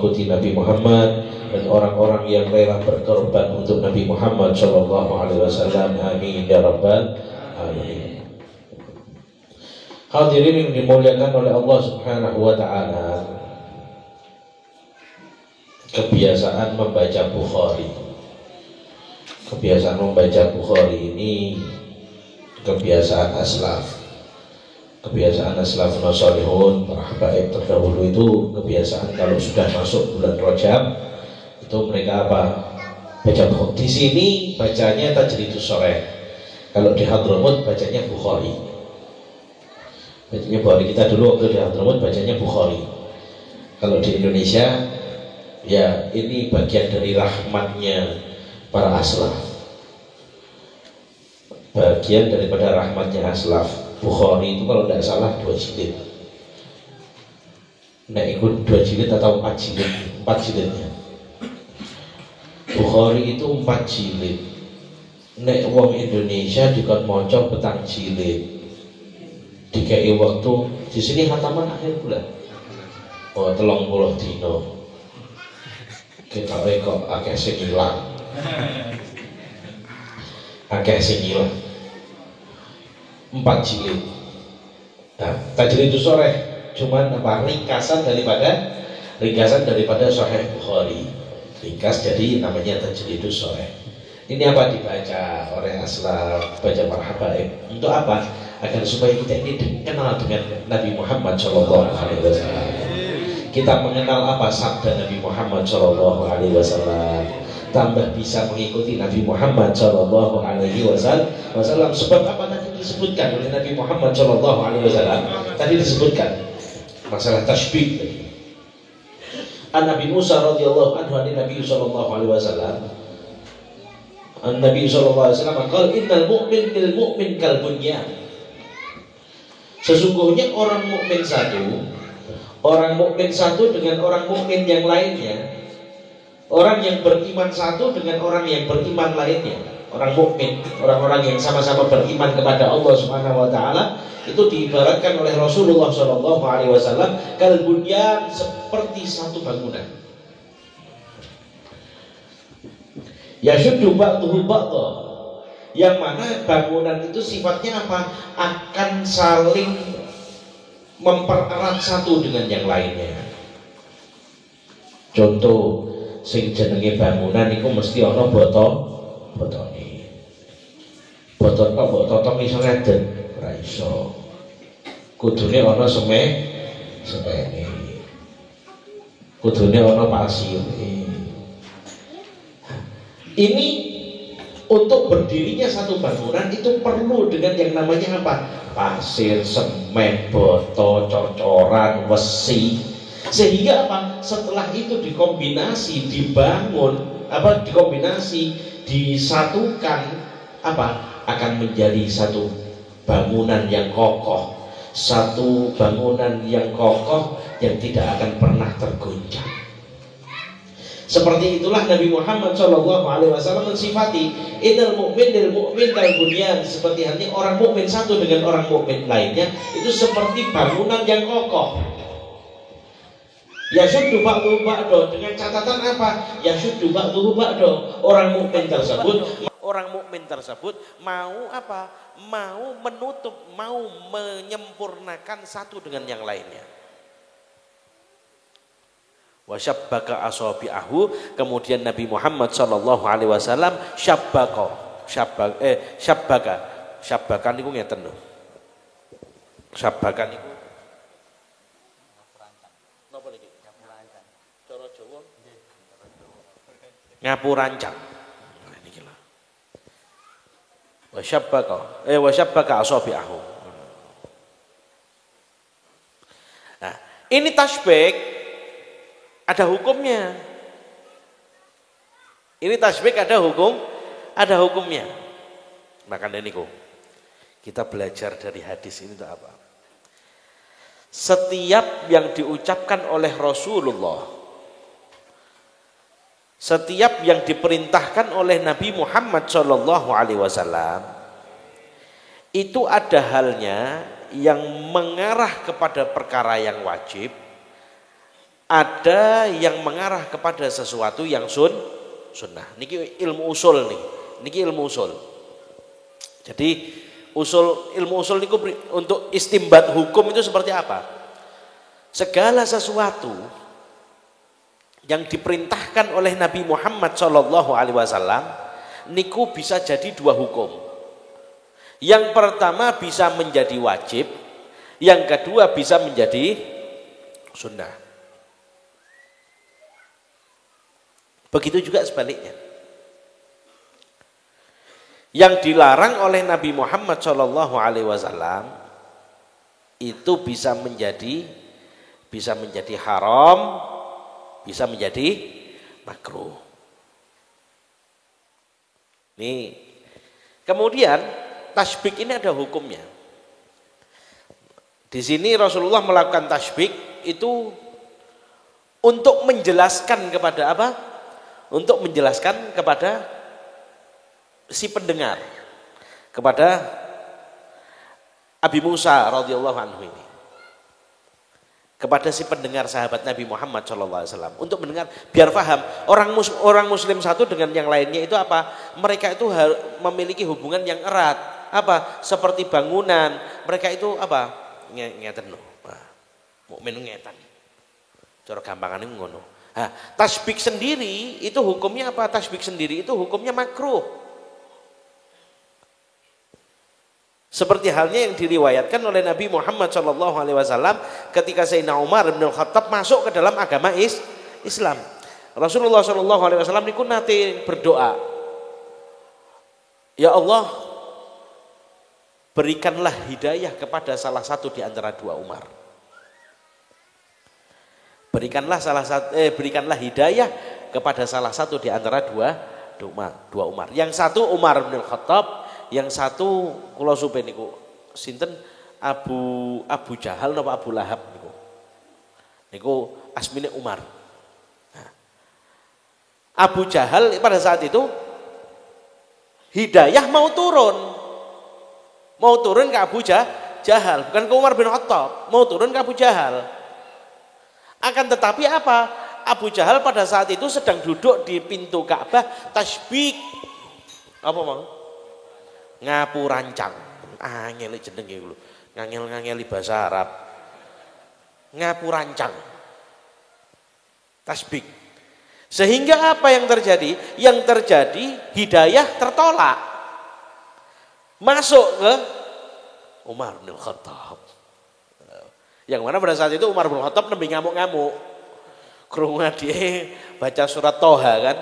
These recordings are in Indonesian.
mengikuti Nabi Muhammad dan orang-orang yang rela berkorban untuk Nabi Muhammad sallallahu alaihi wasallam. Amin ya rabbal alamin. Hadirin yang dimuliakan oleh Allah Subhanahu wa taala, kebiasaan membaca Bukhari. Kebiasaan membaca Bukhari ini kebiasaan aslaf. Kebiasaan aslafun shalihun, para habaib terdahulu itu kebiasaan kalau sudah masuk bulan Rajab itu mereka apa? Baca Bukhari. Di sini bacanya Tajridus Shoreh. Kalau di Hadramut bacanya Bukhari. Bacanya Bukhari. Kita dulu waktu di Hadramut bacanya Bukhari. Kalau di Indonesia ya ini bagian dari rahmatnya para aslaf, bagian daripada rahmatnya aslaf. Bukhari itu kalau tidak salah 2 jilid. Nah ikut 2 jilid atau 4 jilid, 4 jilidnya. Bukhari itu 4 jilid. Nek wong Indonesia dikon maca petang jilid. Dikai waktu di sini khataman akhir bulan. Oh 30 dino. Kita kok akeh sing ilang. Akeh sing ilang. 4 jilid. Nah, Tajridus Shoreh cuman apa? Ringkasan daripada Sahih Bukhari. Ringkas jadi namanya Tajridus Shoreh. Ini apa dibaca oleh aslaf, baca para habaib. Untuk apa? Agar supaya kita ini kenal dengan Nabi Muhammad sallallahu alaihi wasallam. Kita mengenal apa sabda Nabi Muhammad sallallahu alaihi wasallam. Tambah bisa mengikuti Nabi Muhammad sallallahu alaihi wasallam. Sebab apa tadi disebutkan oleh Nabi Muhammad sallallahu alaihi wasallam? Tadi disebutkan masalah tasbih tadi. An Nabi Musa radhiyallahu anhu an Nabi sallallahu alaihi wasallam. An Nabi sallallahu alaihi wasallam qala innal mu'min lil mu'min kal bunyan. Sesungguhnya orang mukmin satu dengan orang mukmin yang lainnya. Orang yang beriman satu dengan orang yang beriman lainnya. Orang mukmin, orang-orang yang sama-sama beriman kepada Allah Subhanahu wa taala itu diibaratkan oleh Rasulullah sallallahu alaihi wasallam kal bunyan, seperti satu bangunan. Yashuddu ba'duhu ba'dha. Yang mana bangunan itu sifatnya apa? Akan saling mempererat satu dengan yang lainnya. Contoh sing jenenge bangunan iku mesti ana botone. Botot kok mbok totong iso ngeden, ora iso. Kudune ana semene. Kudune ana pasir. Ini untuk berdirinya satu bangunan itu perlu dengan yang namanya apa? Pasir, semen, boto, cocoran, besi. Sehingga apa? Setelah itu dikombinasi, dibangun, disatukan, akan menjadi satu bangunan yang kokoh, satu bangunan yang kokoh yang tidak akan pernah tergoncang. Seperti itulah Nabi Muhammad SAW mensifati innal mu'min lil mu'min kal bunyan, seperti halnya orang mukmin satu dengan orang mukmin lainnya itu seperti bangunan yang kokoh. Yashuddu ba'duhu ba'da, dengan catatan apa? Yashuddu ba'duhu ba'da. Orang mukmin tersebut mau apa? Mau menutup, mau menyempurnakan satu dengan yang lainnya. Wasyabbaka asabi'ahu, kemudian Nabi Muhammad sallallahu alaihi wasallam syabbaka niku ngeten lho. Syabbakan niku napa niki? Cara Jawa ngapurancang. Nah niki lho. Wasyabbaka asabi'ahu. Nah, ini tasbih ada hukumnya. Ini tasbih ada hukumnya. Makanya niku kita belajar dari hadis ini itu apa? Setiap yang diucapkan oleh Rasulullah, setiap yang diperintahkan oleh Nabi Muhammad sallallahu alaihi wasallam itu ada halnya yang mengarah kepada perkara yang wajib, ada yang mengarah kepada sesuatu yang sunnah. Niki ilmu usul nih. Niki ilmu usul. Jadi ilmu usul niku untuk istimbat hukum itu seperti apa? Segala sesuatu yang diperintahkan oleh Nabi Muhammad SAW niku bisa jadi dua hukum. Yang pertama bisa menjadi wajib, yang kedua bisa menjadi sunnah. Begitu juga sebaliknya. Yang dilarang oleh Nabi Muhammad SAW itu bisa menjadi haram, bisa menjadi makruh. Nih, kemudian tasbik ini ada hukumnya. Di sini Rasulullah melakukan tasbik itu untuk menjelaskan kepada apa? Untuk menjelaskan kepada si pendengar, kepada Abi Musa radhiyallahu anhu ini, kepada si pendengar sahabat Nabi Muhammad SAW untuk mendengar biar paham. Orang Muslim satu dengan yang lainnya itu apa? Mereka itu memiliki hubungan yang erat. Apa? Seperti bangunan. Mereka itu apa? Ngeten lho. Mukmin ngeten. Cara gampangane ngono. Tasbik sendiri itu hukumnya apa? Tasbik sendiri itu hukumnya makruh. Seperti halnya yang diriwayatkan oleh Nabi Muhammad SAW ketika Sayyidina Umar bin Khattab masuk ke dalam agama Islam. Rasulullah SAW niku nate berdoa, ya Allah, berikanlah hidayah kepada salah satu di antara dua Umar. Berikanlah hidayah kepada salah satu di antara dua Umar. Yang satu Umar bin Khattab, yang satu kula supe niku sinten Abu Jahal napa Abu Lahab niku. Niku asmine Umar. Nah, Abu Jahal pada saat itu hidayah mau turun ke Abu Jahal, bukan ke Umar bin Khattab, mau turun ke Abu Jahal. Akan tetapi apa? Abu Jahal pada saat itu sedang duduk di pintu Ka'bah tasbih. Apa mau? Ngapurancang. Angel jenenge lho. Ngangel-ngangeli bahasa Arab. Ngapurancang. Tasbih. Sehingga apa yang terjadi? Yang terjadi hidayah tertolak. Masuk ke Umar bin Khattab. Yang mana pada saat itu Umar bin Khattab nembe ngamuk-ngamuk. Krungu dia baca surat Toha kan.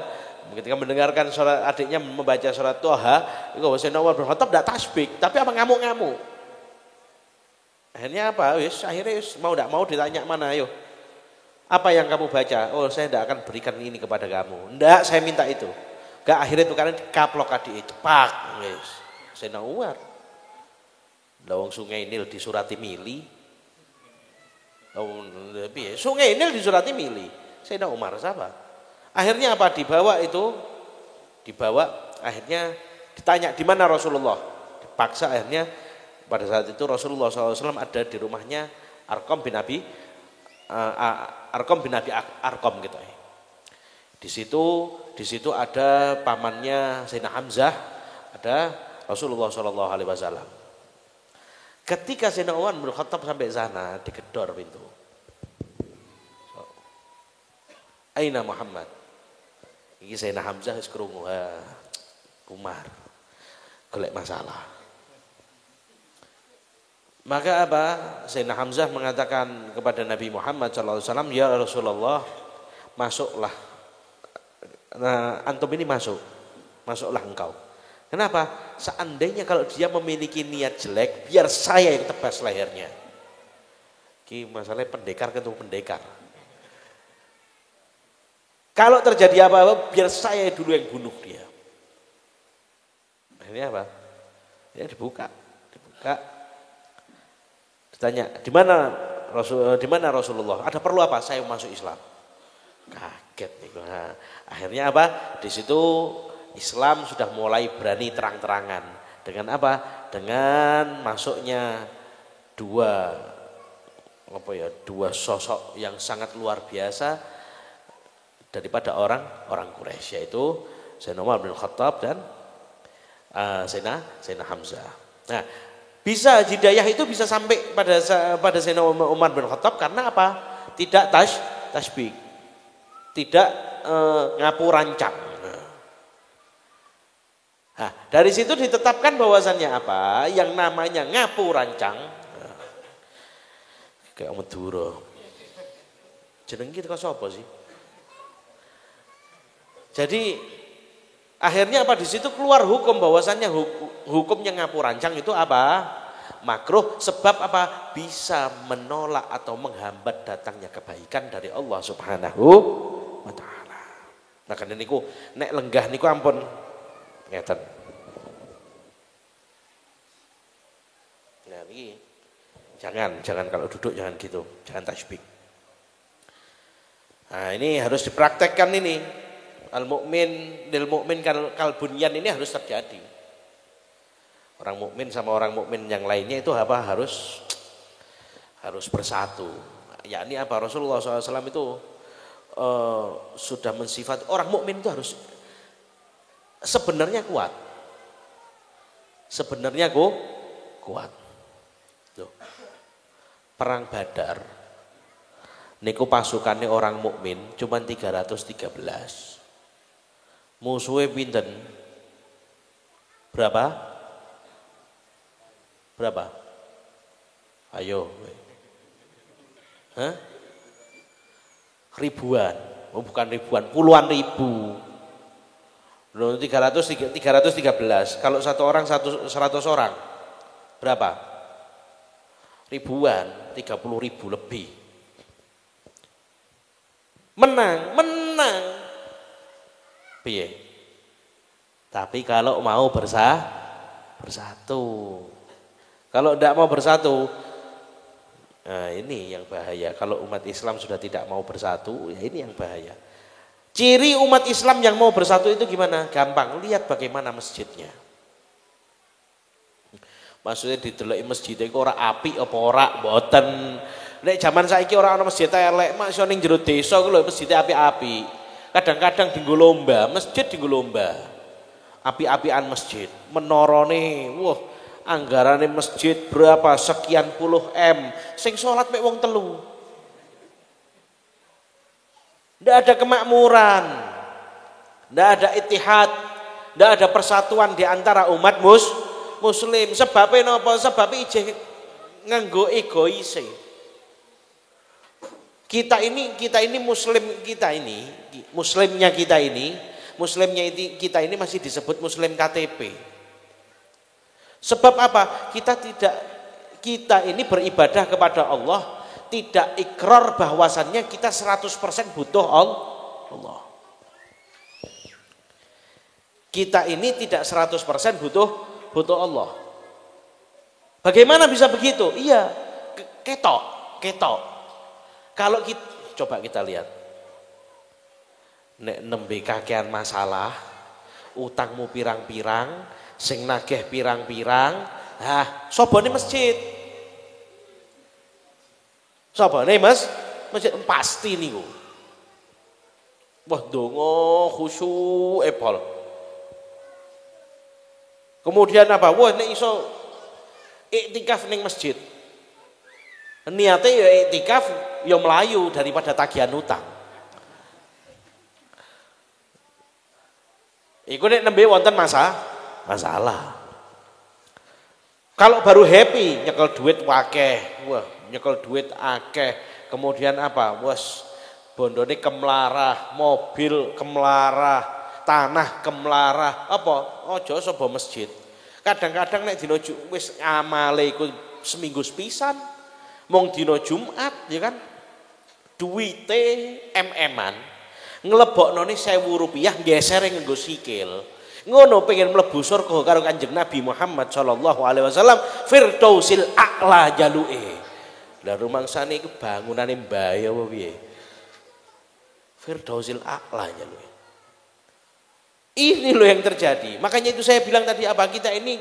Ketika mendengarkan surat adiknya membaca surat Toha, itu Sayyidina Umar bin Khattab tidak tasbih, tapi apa ngamuk-ngamuk. Akhirnya apa? Akhirnya tidak mau ditanya mana, ayo. Apa yang kamu baca? Oh, saya tidak akan berikan ini kepada kamu. Tidak, saya minta itu. Enggak, akhirnya itu karena dikaplok adik itu. Pak, Sayyidina Umar. Lawang Sungai Nil disurati mili. Sungai Nil disurati mili. Sayyidina Umar siapa? Akhirnya apa? Dibawa, akhirnya ditanya di mana Rasulullah. Dipaksa akhirnya pada saat itu Rasulullah SAW ada di rumahnya Arqam bin Abi Arqam gitu. Di situ ada pamannya Sayyidina Hamzah, ada Rasulullah SAW. Ketika Sayyidina Umar bin Khattab sampai sana, digedor pintu. Aina Muhammad? Iki Sayyidina Hamzah wis krungu, Umar golek masalah. Maka apa? Sayyidina Hamzah mengatakan kepada Nabi Muhammad SAW, ya Rasulullah, masuklah. Nah, antum ini masuklah engkau. Kenapa? Seandainya kalau dia memiliki niat jelek, biar saya yang tebas lehernya. Ini masalahnya pendekar ketemu pendekar. Kalau terjadi apa-apa, biar saya dulu yang bunuh dia. Ini apa? Dia dibuka. Ditanya, di mana Rasulullah? Ada perlu apa? Saya masuk Islam. Kaget nih. Nah, akhirnya apa? Di situ Islam sudah mulai berani terang-terangan. Dengan apa? Dengan masuknya dua apa ya, dua sosok yang sangat luar biasa daripada orang Quraisy, yaitu Sayyidina Umar bin Khattab dan Sayyidina Hamzah. Nah, bisa hidayah itu bisa sampai pada Sayyidina Umar bin Khattab karena apa? Tidak tasbih, tidak ngapu rancang. Nah, dari situ ditetapkan bahwasannya apa? Yang namanya ngapu rancang. Kayak Madura. Jeneng kita kok sapa sih? Jadi akhirnya apa, di situ keluar hukum bahwasannya hukumnya ngapu rancang itu apa? Makruh, sebab apa? Bisa menolak atau menghambat datangnya kebaikan dari Allah Subhanahu wa taala. Nah, kan niku nek lenggah niku ampun ngeten. Nah, ini jangan kalau duduk jangan gitu, jangan tasbih. Nah, ini harus dipraktekkan ini. Al-mu'min lil mu'min kal bunyan ini harus terjadi. Orang mukmin sama orang mukmin yang lainnya itu apa? Harus bersatu. Yakni apa? Rasulullah SAW itu sudah mensifat orang mukmin itu harus sebenarnya kuat. Sebenarnya kuat. Tuh. Perang Badar niku pasukannya orang mukmin cuma 313. Musuhnya pinten? Berapa? Ayo. Hah? Ribuan. Oh, bukan ribuan, puluhan ribu. 313. Kalau satu orang 100 orang. Berapa? Ribuan, 30.000 lebih. Menang. Piye? Tapi kalau mau bersatu. Kalau tidak mau bersatu, nah ini yang bahaya. Kalau umat Islam sudah tidak mau bersatu, ya ini yang bahaya. Ciri umat Islam yang mau bersatu itu gimana? Gampang, lihat bagaimana masjidnya. Maksudnya dideloki masjid iku ora apik apa ora, mboten. Nek zaman saiki ora ana masjid elek, maksud ning jero desa ku lho masjid apik-apik. Kadang-kadang dienggo lomba, masjid dienggo lomba. Api-apian masjid, menorone, wah, anggarane masjid berapa sekian puluh M, sing salat mek wong telu. Ndak ada kemakmuran, ndak ada ittihad, ndak ada persatuan di antara umat muslim. Sebabnya napa? Sebabnya ijeh nganggo egoise. Kita ini muslimnya kita ini masih disebut muslim KTP. Sebab apa? Kita ini beribadah kepada Allah tidak ikrar bahwasannya kita 100% butuh Allah. Kita ini tidak 100% butuh Allah. Bagaimana bisa begitu? Iya, ketok. Kalau coba kita lihat, nek nembe kakean masalah, utangmu pirang-pirang, sing nageh pirang-pirang, sobone masjid. Sobone masjid pasti niku. Wah, donga khusyuk epol. Kemudian apa? Wah, nek iso iktikaf ning masjid. Niate ya iktikaf ya melayu daripada tagihan utang. Iku nek nembe wonten masalah. Kalau baru happy nyekel duit wakeh, wah nyekel duit akeh, kemudian apa? Wes bondone kemlarah, mobil kemlarah, tanah kemlarah, apa? Ojo sapa masjid. Kadang-kadang nek dina wis amale iku seminggu sepisan. Mong dino Jumat ya kan duwite MM-an nglebokno ne 1.000 rupiah geser nganggo sikil ngono pengen mlebu surga karo Kanjeng Nabi Muhammad sallallahu alaihi wasallam firdausil a'la jaluke. Lah rumangsane iku bangunane mbae apa piye? Firdausil a'la jaluke. Ini loh yang terjadi. Makanya itu saya bilang tadi apa kita ini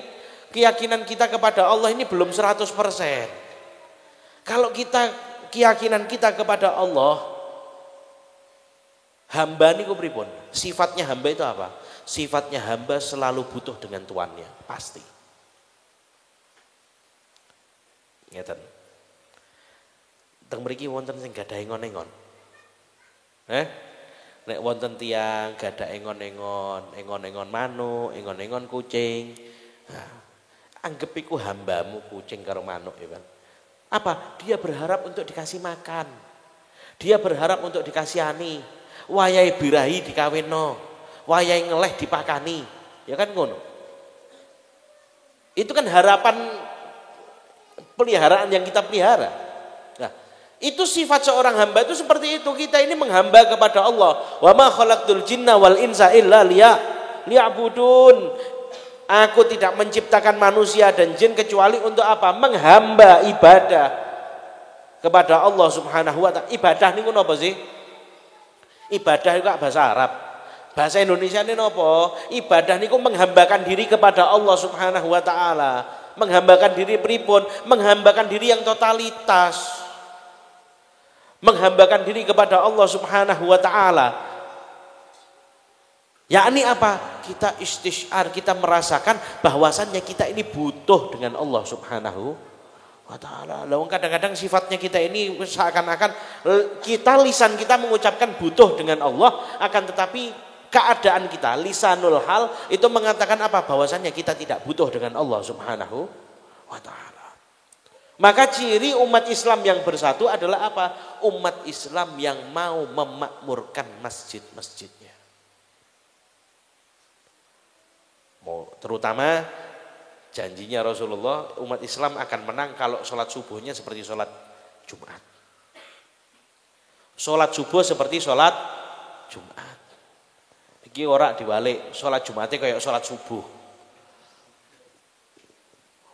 keyakinan kita kepada Allah ini belum 100%. Kalau kita keyakinan kita kepada Allah, hamba niku pripun? Sifatnya hamba itu apa? Sifatnya hamba selalu butuh dengan tuannya, pasti. Ngeten. Teng mriki wonten sing gadah engon-engon. Nek wonten tiyang gadah engon-engon manuk, engon-engon kucing. Nah, anggap iku hambamu kucing karo manuk ya kan. Apa? Dia berharap untuk dikasih makan. Dia berharap untuk dikasihani. Wayahe birahi dikawinno. Wayahe ngeleh dipakani. Ya kan ngono. Itu kan harapan peliharaan yang kita pelihara. Nah, itu sifat seorang hamba itu seperti itu. Kita ini menghamba kepada Allah. Wa ma khalaqtul jinna wal insa illa liya'budun. Aku tidak menciptakan manusia dan jin kecuali untuk apa? Menghamba ibadah kepada Allah Subhanahu wa taala. Ibadah niku napa sih? Ibadah itu bahasa Arab. Bahasa Indonesia ini napa? Ibadah niku menghambakan diri kepada Allah Subhanahu wa taala. Menghambakan diri pripun? Menghambakan diri yang totalitas. Menghambakan diri kepada Allah Subhanahu wa taala. Yakni apa? Kita istisyar, kita merasakan bahwasannya kita ini butuh dengan Allah Subhanahu wa taala. Lalu kadang-kadang sifatnya kita ini seakan-akan kita lisan kita mengucapkan butuh dengan Allah, akan tetapi keadaan kita lisanul hal itu mengatakan apa? Bahwasannya kita tidak butuh dengan Allah Subhanahu wa taala. Maka ciri umat Islam yang bersatu adalah apa? Umat Islam yang mau memakmurkan masjid-masjidnya. Terutama janjinya Rasulullah, umat Islam akan menang kalau sholat subuhnya seperti sholat Jumat. Sholat subuh seperti sholat Jumat. Iki ora diwalik, sholat Jumatnya kayak sholat subuh.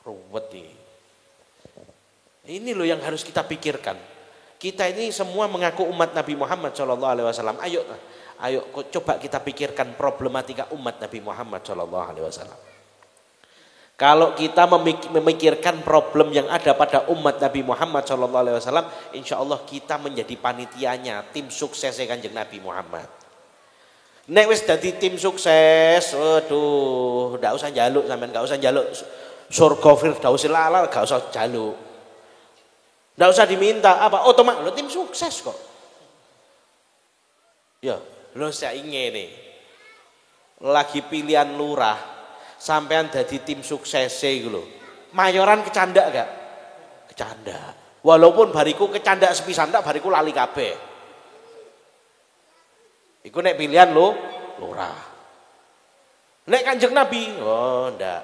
Ruwet nih. Ini loh yang harus kita pikirkan. Kita ini semua mengaku umat Nabi Muhammad SAW. Ayo coba kita pikirkan problematika umat Nabi Muhammad SAW. Kalau kita memikirkan problem yang ada pada umat Nabi Muhammad SAW, insya Allah kita menjadi panitianya, tim suksesnya Kanjeng Nabi Muhammad. Nek wis dadi tim sukses, waduh, ndak usah njaluk sampean, enggak usah njaluk surga firdausil a'la, enggak usah njaluk. Ndak usah diminta apa, otomatis lo tim sukses kok. Ya, lo saya ingin nih. Lagi pilihan lurah, sampean dadi tim sukses iku lho. Mayoran kecandak gak? Kecandak. Walaupun bariku kecandak sepisan ndak, bariku lali kabeh. Iku nek pilihan lo lurah. Nek Kanjeng Nabi, oh ndak.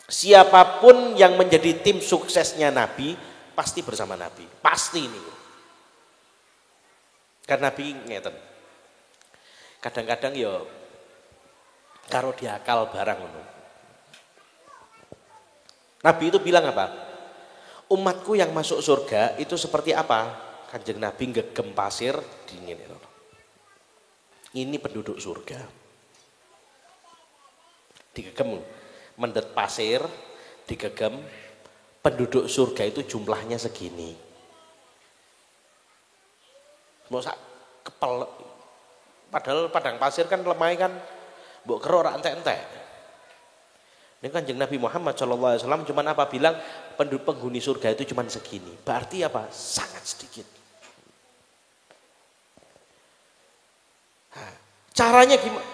Siapapun yang menjadi tim suksesnya Nabi pasti bersama Nabi, pasti ini. Karena Nabi ngeten. Kadang-kadang ya karo diakal barang ngono. Nabi itu bilang apa? Umatku yang masuk surga itu seperti apa? Kanjeng Nabi gegem pasir dingin itu. Ini penduduk surga. Digegem mendet pasir, digegem penduduk surga itu jumlahnya segini. Masa kepel, padahal padang pasir kan lemah kan, mbok kero ora entek-entek. Ini Kanjeng Nabi Muhammad SAW cuman apa bilang penduduk penghuni surga itu cuman segini. Berarti apa? Sangat sedikit. Caranya gimana?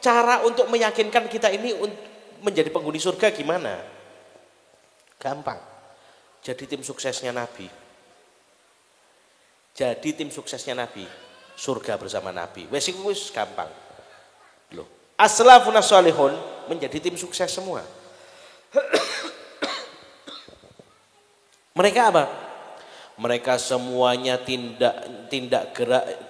Cara untuk meyakinkan kita ini menjadi penghuni surga gimana? Gampang. Jadi tim suksesnya Nabi. Jadi tim suksesnya Nabi. Surga bersama Nabi. Wes gampang. Loh, aslafun sholihun menjadi tim sukses semua. Mereka apa? Mereka semuanya tindak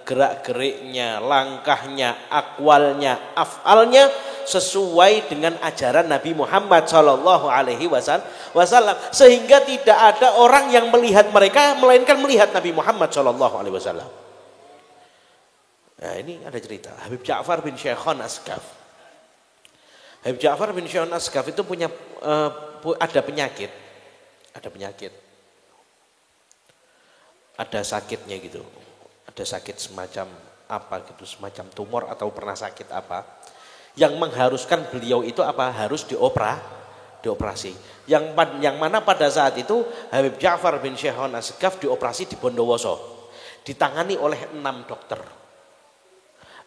gerak-geriknya, langkahnya, akwalnya, afalnya sesuai dengan ajaran Nabi Muhammad Shallallahu Alaihi Wasallam, sehingga tidak ada orang yang melihat mereka melainkan melihat Nabi Muhammad Shallallahu Alaihi Wasallam. Nah ini ada cerita Habib Ja'far bin Syekhon Asgaf. Habib Ja'far bin Syekhon Asgaf itu punya ada penyakit. ada sakitnya gitu. Ada sakit semacam apa gitu, semacam tumor atau pernah sakit apa. Yang mengharuskan beliau itu apa? Harus dioperasi. Yang mana pada saat itu Habib Ja'far bin Syahon Asgaf dioperasi di Bondowoso. Ditangani oleh 6 dokter.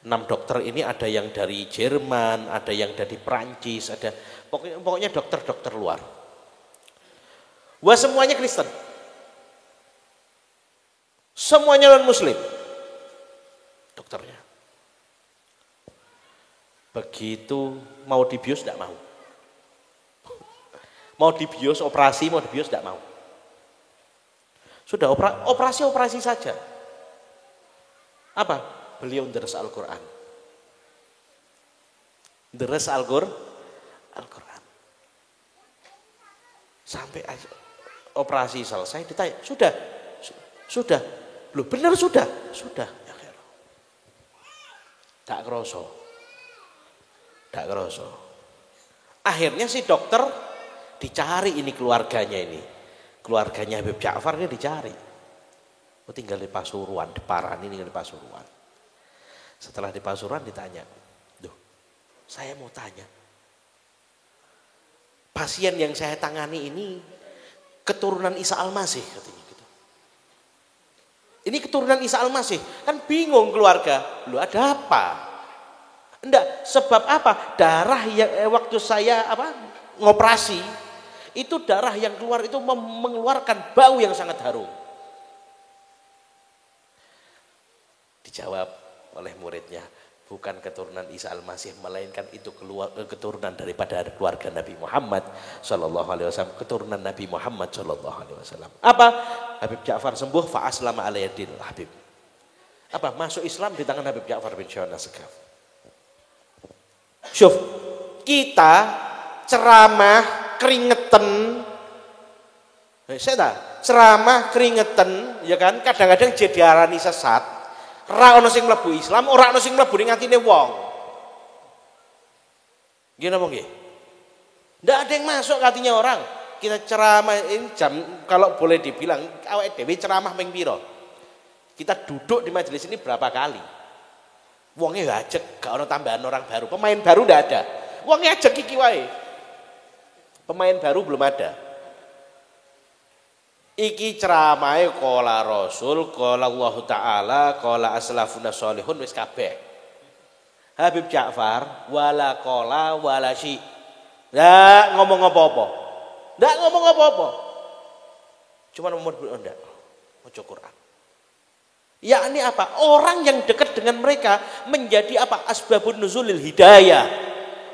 6 dokter ini ada yang dari Jerman, ada yang dari Perancis, ada pokoknya dokter-dokter luar. Wah, semuanya Kristen. Semuanya non muslim. Dokternya. Begitu mau dibius tidak mau. Mau dibius operasi, mau dibius tidak mau. Sudah operasi saja. Apa? Beliau deres Al-Quran. Deres Al-Quran. Sampai operasi selesai ditanya, sudah. Loh benar sudah. Ya, tak kerasa. Akhirnya si dokter dicari ini keluarganya ini. Keluarganya Habib Ja'far ini dicari. Tinggal di Pasuruan, di Parani tinggal di Pasuruan. Setelah di Pasuruan ditanya, saya mau tanya, pasien yang saya tangani ini keturunan Isa Al-Masih katanya gitu. Ini keturunan Isa Al-Masih, kan bingung keluarga, lu ada apa? Enggak, sebab apa? Darah yang waktu saya ngoperasi, itu darah yang keluar itu mengeluarkan bau yang sangat harum. Dijawab oleh muridnya, bukan keturunan Isa Al-Masih, melainkan itu keturunan daripada keluarga Nabi Muhammad sallallahu alaihi wasallam, keturunan Nabi Muhammad sallallahu alaihi wasallam. Apa? Habib Ja'far sembuh fa aslama ala yadil Habib. Apa? Masuk Islam di tangan Habib Ja'far bin Syahon Asgaf. Syuf, kita ceramah keringetan. Ceramah keringetan, ya kan? Kadang-kadang jadi arani sesat. Ora ana sing mlebu Islam, ora ana sing mlebu ning atine wong. Nggih napa nggih? Ndak ada yang masuk ke hatinya orang. Kita ceramah ini jam, kalau boleh dibilang awake dhewe ceramah ping pira? Kita duduk di majelis ini berapa kali? Wonge ajek, gak ana tambahan orang baru. Pemain baru ndak ada. Wonge ajek iki wae. Pemain baru belum ada. Iki ceramahe qala Rasul, qala Allah Ta'ala, qala aslafuna sholihun wis kabeh. Habib Ja'far wala qala wala syi. Ndak ngomong apa-apa. Cuma nomor ndak maca Quran. Yakni apa? Orang yang dekat dengan mereka menjadi apa? Asbabun nuzulil hidayah.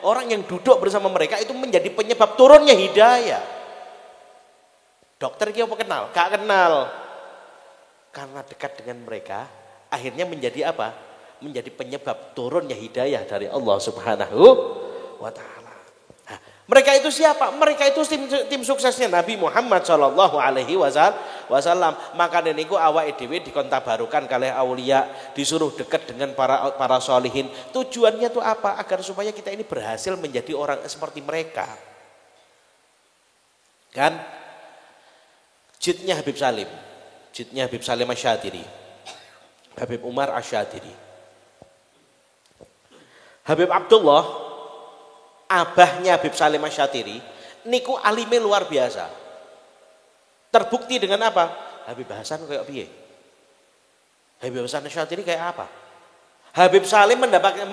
Orang yang duduk bersama mereka itu menjadi penyebab turunnya hidayah. Dokter kita apa kenal? Gak kenal. Karena dekat dengan mereka, akhirnya menjadi apa? Menjadi penyebab turunnya hidayah dari Allah Subhanahu wa Ta'ala. Nah, mereka itu siapa? Mereka itu tim suksesnya Nabi Muhammad Shallallahu Alaihi Wasallam. Maka niku awake dhewe dikontabarukan kalih aulia, disuruh dekat dengan para solihin. Tujuannya itu apa? Agar supaya kita ini berhasil menjadi orang seperti mereka. Kan? Jidnya Habib Salim Asyadiri, Habib Umar Asyadiri, Habib Abdullah, abahnya Habib Salim Asyadiri, niku alime luar biasa. Terbukti dengan apa? Habib Hasan kayak piye? Habib Hasan Asyadiri kayak apa? Habib Salim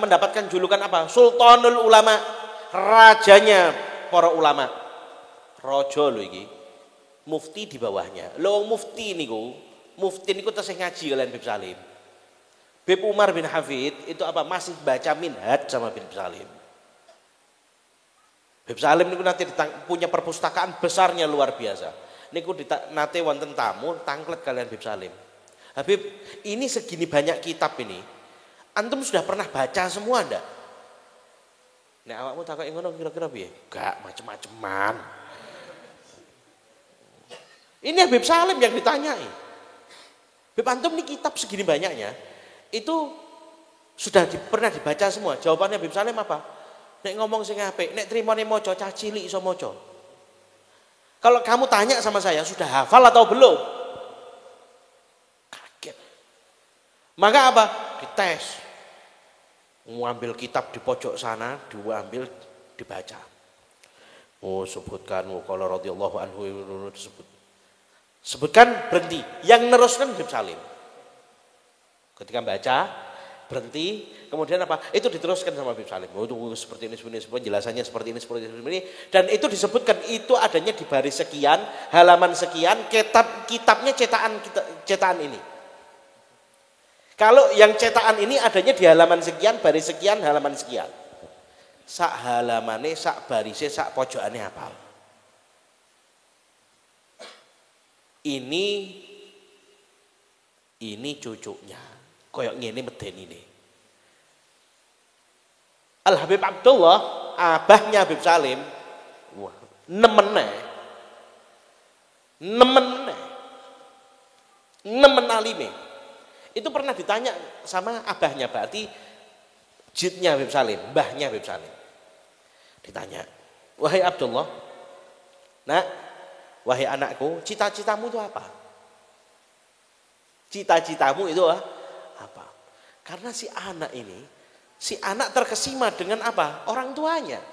mendapatkan julukan apa? Sultanul Ulama, rajanya para ulama. Raja lho iki. Mufti di bawahnya. Lho mufti niku tesih ngaji kalian Habib Salim. Habib Umar bin Hafid itu apa? Masih baca minhaj sama Habib Salim. Habib Salim niku nanti punya perpustakaan besarnya luar biasa. Niku nate wonten tamu tangklet kalian Habib Salim. Habib, ini segini banyak kitab ini. Antum sudah pernah baca semua ndak? Nek awakmu takoki ngono kira-kira piye? Gak macem-maceman. Ini Habib Salim yang ditanyai. Habib antum ini kitab segini banyaknya, itu sudah pernah dibaca semua. Jawabannya Habib Salim apa? Nek ngomong sing apik, nek trimone maca cah cilik iso maca. Kalau kamu tanya sama saya, sudah hafal atau belum? Maka apa? Dites. Mengambil kitab di pojok sana, diambil, dibaca. Oh, sebutkan qala radhiyallahu anhu disebut. Sebutkan, berhenti. Yang neruskan Habib Salim. Ketika baca, berhenti, kemudian apa? Itu diteruskan sama Habib Salim. Oh, itu seperti ini, penjelasannya seperti ini. Dan itu disebutkan, itu adanya di baris sekian, halaman sekian, kitabnya cetakan ini. Kalau yang cetakan ini adanya di halaman sekian, baris sekian, halaman sekian. Sak halamane, sak barise, sak pojokane hafal. Ini cucunya. Koyok ngene medeni ini. Al Habib Abdullah, abahnya Habib Salim, wah, nemen alime. Itu pernah ditanya sama abahnya, berarti jidnya Habib Salim, mbahnya Habib Salim. Ditanya, wahai Abdullah, nak, wahai anakku, cita-citamu itu apa? Cita-citamu itu apa? Karena si anak terkesima dengan apa? Orang tuanya.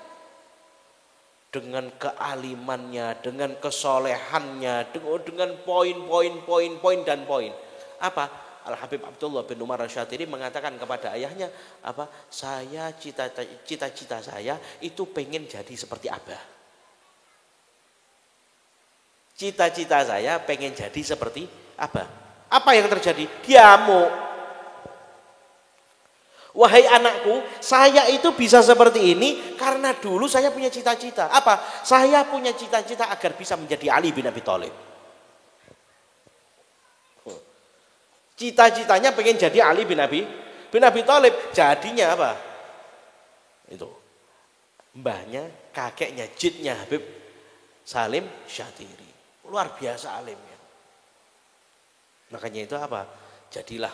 Dengan kealimannya, dengan kesolehannya, dengan poin dan poin. Apa? Al-Habib Abdullah bin Umar Asy'atiri mengatakan kepada ayahnya, apa? Saya cita-cita saya itu pengen jadi seperti Abah. Cita-cita saya pengen jadi seperti Abah. Apa yang terjadi? Diamuk. Wahai anakku, saya itu bisa seperti ini karena dulu saya punya cita-cita. Apa? Saya punya cita-cita agar bisa menjadi Ali bin Abi Thalib. Cita-citanya pengen jadi Ali bin Abi Thalib. Jadinya apa? Itu mbahnya, kakeknya, jidnya Habib Salim Syatiri. Luar biasa alimnya. Makanya itu apa? Jadilah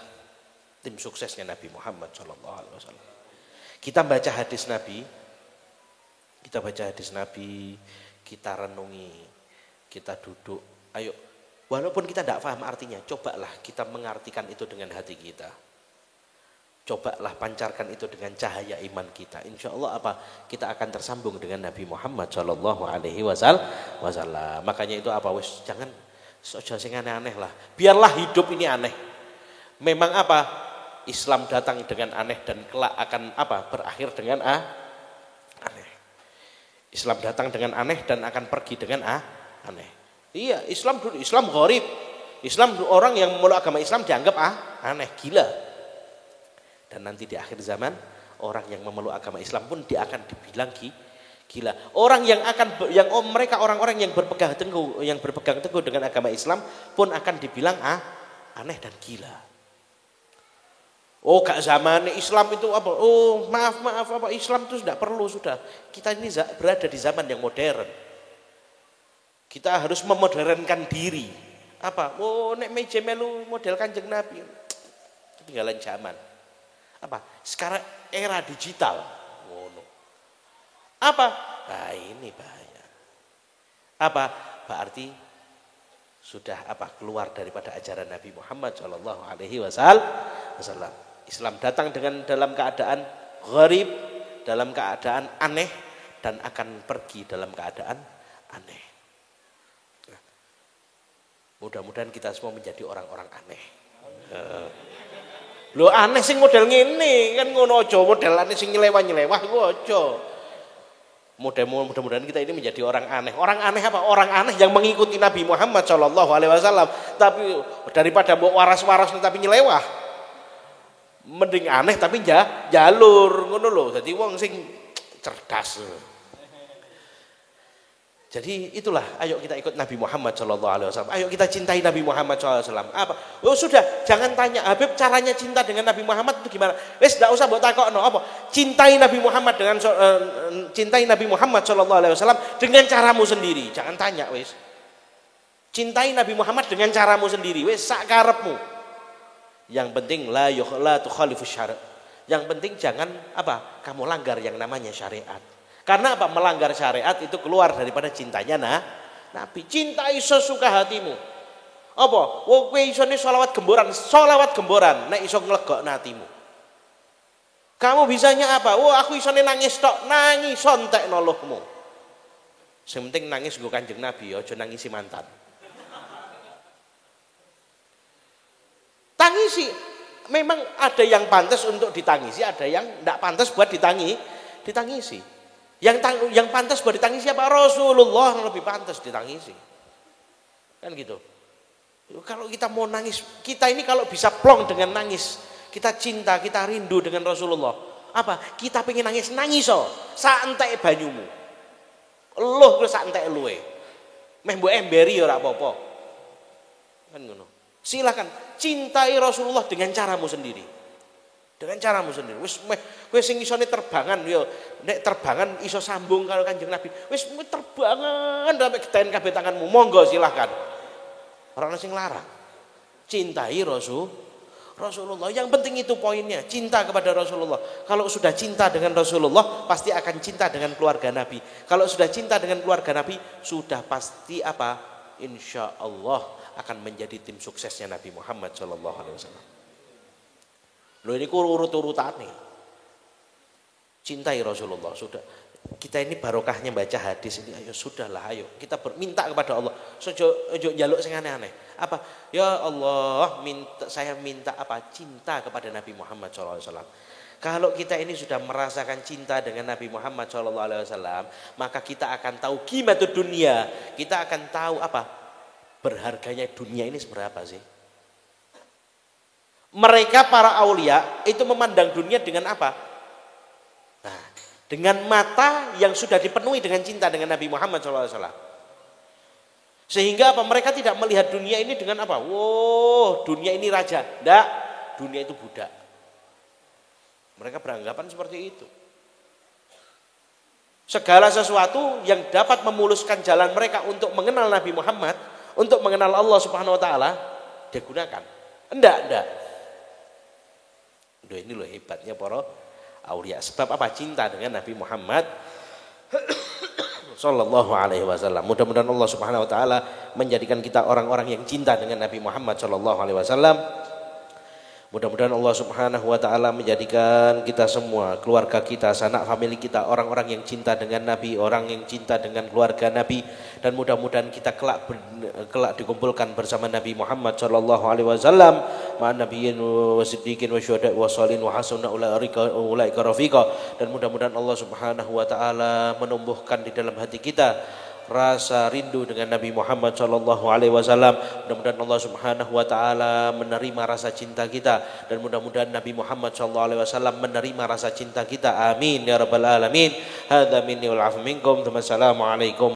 tim suksesnya Nabi Muhammad SAW. Kita baca hadis Nabi, kita renungi, kita duduk. Ayo, walaupun kita tidak paham artinya, cobalah kita mengartikan itu dengan hati kita. Cobalah pancarkan itu dengan cahaya iman kita. Insya Allah apa? Kita akan tersambung dengan Nabi Muhammad SAW. Makanya itu apa? Wes jangan sojo sing aneh-aneh lah. Biarlah hidup ini aneh. Memang apa? Islam datang dengan aneh dan kelak akan apa? Berakhir dengan aneh. Islam datang dengan aneh dan akan pergi dengan aneh. Iya, Islam gharib. Islam orang yang memeluk agama Islam dianggap aneh, gila. Dan nanti di akhir zaman orang yang memeluk agama Islam pun dia akan dibilang gila. Mereka orang-orang yang berpegang teguh dengan agama Islam pun akan dibilang aneh dan gila. Oh, gak zaman Islam itu apa? Oh, maaf apa Islam itu tidak perlu sudah. Kita ini berada di zaman yang modern. Kita harus memodernkan diri. Apa? Oh, nek meja melu model Kanjeng Nabi. Ketinggalan zaman. Apa? Sekarang era digital. Apa? Nah, ini bahaya. Apa? Berarti sudah apa? Keluar daripada ajaran Nabi Muhammad SAW. Islam datang dalam keadaan gharib, dalam keadaan aneh, dan akan pergi dalam keadaan aneh. Nah, mudah-mudahan kita semua menjadi orang-orang aneh. Lho aneh sing model ngene kan ngono aja, model aneh sing nyelewah iku aja. Mudah-mudahan kita ini menjadi orang aneh. Orang aneh apa? Orang aneh yang mengikuti Nabi Muhammad SAW. Tapi daripada waras-waras tapi nyelewah. Mending aneh tapi jalur ngono lho. Dadi wong sing cerdas. Jadi itulah, ayo kita ikut Nabi Muhammad SAW. Ayo kita cintai Nabi Muhammad SAW. Apa? Oh sudah, jangan tanya Habib caranya cinta dengan Nabi Muhammad itu gimana? Wes tidak usah mbok takokno apa? Cintai Nabi Muhammad SAW dengan caramu sendiri. Jangan tanya wes. Cintai Nabi Muhammad dengan caramu sendiri. Wes sak karepmu. Yang penting la tukhalifus syara'. Yang penting jangan apa? Kamu langgar yang namanya syariat. Karena apa? Melanggar syariat itu keluar daripada cintanya Nabi. Cintai sesuka hatimu. Apa? Kowe isone sholawat gemboran nek iso nglegokno atimu. Kamu bisanya apa? Aku isone nangis tok, nangis entekno luhmu. Sing penting nangis nggo Kanjeng Nabi, aja nangisi mantan. Tangisi. Memang ada yang pantas untuk ditangisi, ada yang tidak pantas buat ditangisi. Yang pantas buat ditangisi apa? Rasulullah lebih pantas ditangisi. Kan gitu. Kalau kita mau nangis, kita ini kalau bisa plong dengan nangis, kita cinta, kita rindu dengan Rasulullah. Apa? Kita pengen nangis so, sak entek banyumu. Eluh ku sak entek eluhe. Meh mbok emberi ya ora apa-apa. Kan ngono. Silakan cintai Rasulullah dengan caramu sendiri. Dengan caramu sendiri. Wis kowe sing isone terbangan ya, nek terbangan iso sambung karo Kanjeng Nabi. Wis terbangan sampai getahen kabeh tanganmu. Monggo silakan. Ora ana sing larang. Cintai Rasulullah. Yang penting itu poinnya, cinta kepada Rasulullah. Kalau sudah cinta dengan Rasulullah, pasti akan cinta dengan keluarga Nabi. Kalau sudah cinta dengan keluarga Nabi, sudah pasti apa? Insya Allah akan menjadi tim suksesnya Nabi Muhammad SAW. Loh ini urut-urutan nih. Cintai Rasulullah sudah. Kita ini barokahnya baca hadis ini. Ayo sudahlah, ayo kita minta kepada Allah. Ojo njaluk sing aneh-aneh. Apa? Ya Allah, saya minta apa? Cinta kepada Nabi Muhammad SAW. Kalau kita ini sudah merasakan cinta dengan Nabi Muhammad SAW, maka kita akan tahu qimatud dunia. Kita akan tahu apa? Berharganya dunia ini seberapa sih? Mereka para aulia itu memandang dunia dengan apa? Nah, dengan mata yang sudah dipenuhi dengan cinta dengan Nabi Muhammad SAW. Sehingga apa? Mereka tidak melihat dunia ini dengan apa? Dunia ini raja. Tidak, dunia itu budak. Mereka beranggapan seperti itu. Segala sesuatu yang dapat memuluskan jalan mereka untuk mengenal Nabi Muhammad, untuk mengenal Allah Subhanahu Wa Taala, dia gunakan. Enggak. Ini loh hebatnya para aulia. Sebab apa? Cinta dengan Nabi Muhammad Sallallahu Alaihi Wasallam. Mudah-mudahan Allah Subhanahu Wa Taala menjadikan kita orang-orang yang cinta dengan Nabi Muhammad Sallallahu Alaihi Wasallam. Mudah-mudahan Allah Subhanahu Wa Taala menjadikan kita semua, keluarga kita, sanak famili kita, orang-orang yang cinta dengan Nabi, orang yang cinta dengan keluarga Nabi, dan mudah-mudahan kita kelak dikumpulkan bersama Nabi Muhammad Sallallahu Alaihi Wasallam, ma'an nabiyyin wa siddiqin wa syuhada wa shalihin wa hasuna ulaika rafiqa. Dan mudah-mudahan Allah Subhanahu Wa Taala menumbuhkan di dalam hati kita rasa rindu dengan Nabi Muhammad Sallallahu Alaihi Wasallam. Mudah-mudahan Allah Subhanahu Wa Taala menerima rasa cinta kita, dan mudah-mudahan Nabi Muhammad Sallallahu Alaihi Wasallam menerima rasa cinta kita. Amin ya rabbal alamin. Hadza minni wal afu minkum. Assalamualaikum.